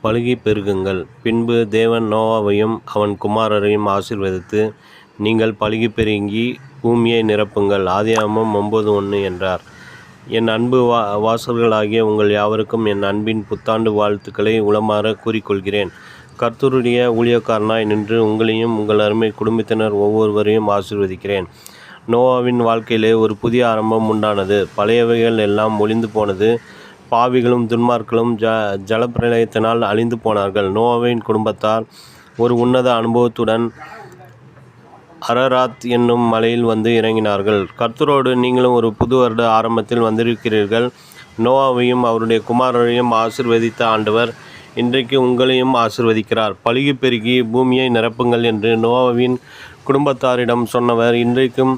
பலுகி பெருகுங்கள். பின்பு தேவன் நோவாவையும் அவன் குமாரரையும் ஆசீர்வதித்து, நீங்கள் பலுகி பெருகி பூமியை நிரப்புங்கள். ஆதியாகமம் 9:1 என்றார். என் அன்பு வாசகர்களாகிய உங்கள் யாவருக்கும் என் அன்பின் புத்தாண்டு வாழ்த்துக்களை உளமாற கூறிக்கொள்கிறேன். கர்த்தருடைய ஊழியக்காரனாய் நின்று உங்களையும் உங்கள் அருமை குடும்பத்தினர் ஒவ்வொருவரையும் ஆசீர்வதிக்கிறேன். நோவாவின் வாழ்க்கையிலே ஒரு புதிய ஆரம்பம் உண்டானது. பழையவைகள் எல்லாம் ஒழிந்து போனது. பாவிகளும் துன்மார்களும் ஜலப்பிரளயத்தினால் அழிந்து போனார்கள். நோவாவின் குடும்பத்தார் ஒரு உன்னத அனுபவத்துடன் அரராத் என்னும் மலையில் வந்து இறங்கினார்கள். கர்த்தரோடு நீங்களும் ஒரு புது வருட ஆரம்பத்தில் வந்திருக்கிறீர்கள். நோவாவையும் அவருடைய குமாரரையும் ஆசீர்வதித்த ஆண்டவர் இன்றைக்கு உங்களையும் ஆசீர்வதிக்கிறார். பலுகி பெருகி பூமியை நிரப்புங்கள் என்று நோவாவின் குடும்பத்தாரிடம் சொன்னவர் இன்றைக்கும்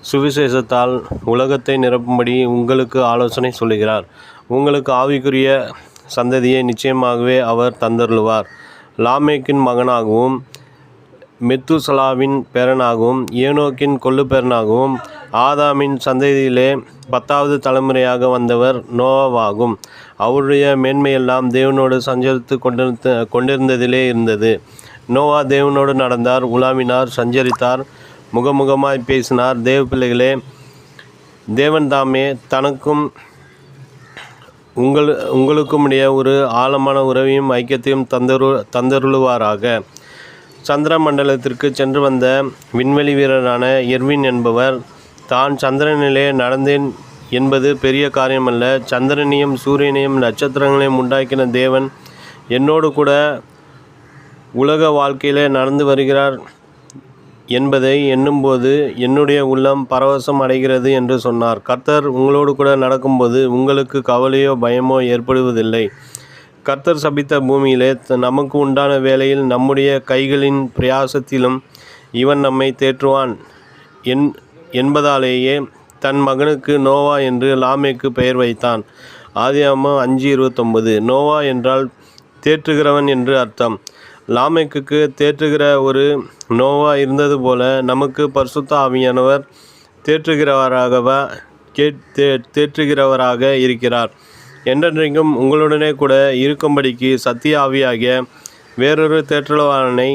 சுவிசேஷத்தால் உலகத்தை நிரப்பும்படி உங்களுக்கு ஆலோசனை சொல்லுகிறார். உங்களுக்கு ஆவிக்குரிய சந்ததியை நிச்சயமாகவே அவர் தந்தருளுவார். லாமேக்கின் மகனாகவும் மெத்துசலாவின் பேரனாகவும் ஏனோக்கின் கொள்ளுப்பேரனாகவும் ஆதாமின் சந்ததியிலே 10வது தலைமுறையாக வந்தவர் நோவாவாகும். அவருடைய மேன்மையெல்லாம் தேவனோடு சஞ்சரித்து கொண்டிருந்ததிலே இருந்தது. நோவா தேவனோடு நடந்தார், உலாவினார், சஞ்சரித்தார், முகமுகமாய் பேசினார். தேவ பிள்ளைகளே, தேவன் தாமே தனக்கும் உங்களுக்குமுடைய ஒரு ஆழமான உறவையும் ஐக்கியத்தையும் தந்தருளுவாராக. சந்திர மண்டலத்திற்கு சென்று வந்த விண்வெளி வீரரான எர்வின் என்பவர், தான் சந்திரனிலே நடந்தேன் என்பது பெரிய காரியமல்ல, சந்திரனையும் சூரியனையும் நட்சத்திரங்களையும் உண்டாக்கின தேவன் என்னோடு கூட உலக வாழ்க்கையிலே நடந்து வருகிறார் என்பதை எண்ணும்போது என்னுடைய உள்ளம் பரவசம் அடைகிறது என்று சொன்னார். கர்த்தர் உங்களோடு கூட நடக்கும்போது உங்களுக்கு கவலையோ பயமோ ஏற்படுவதில்லை. கர்த்தர் சபித்த பூமியிலே நமக்கு உண்டான வேளையில் நம்முடைய கைகளின் பிரயாசத்திலும் இவன் நம்மை தேற்றுவான் என்பதாலேயே தன் மகனுக்கு நோவா என்று லாமேக்கு பெயர் வைத்தான். ஆதியாகமம் 5:29. நோவா என்றால் தேற்றுகிறவன் என்று அர்த்தம். லாமேக்குக்கு தேற்றுகிற ஒரு நோவா இருந்தது போல நமக்கு பரிசுத்த ஆவியானவர் தேற்றுகிறவராக இருக்கிறார். என்றென்றைக்கும் உங்களுடனே கூட இருக்கும்படிக்கு சத்திய ஆவியாகிய வேறொரு தேற்றவாளனை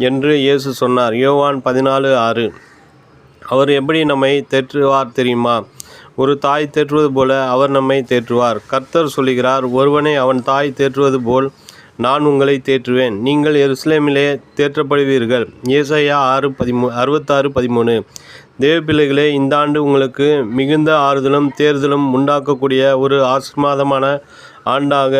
என்று இயேசு சொன்னார். யோவான் 14:6. அவர் எப்படி நம்மை தேற்றுவார் தெரியுமா? ஒரு தாய் தேற்றுவது போல அவர் நம்மை தேற்றுவார். கர்த்தர் சொல்லுகிறார், ஒருவனை அவன் தாய் தேற்றுவது போல் நான் உங்களை தேற்றுவேன். நீங்கள் எருசலேமிலே தேற்றப்படுவீர்கள். ஏசாயா 66:13. தேவ பிள்ளைகளே, இந்த ஆண்டு உங்களுக்கு மிகுந்த ஆறுதலும் தேர்தலும் உண்டாக்கக்கூடிய ஒரு ஆசீர்வாதமான ஆண்டாக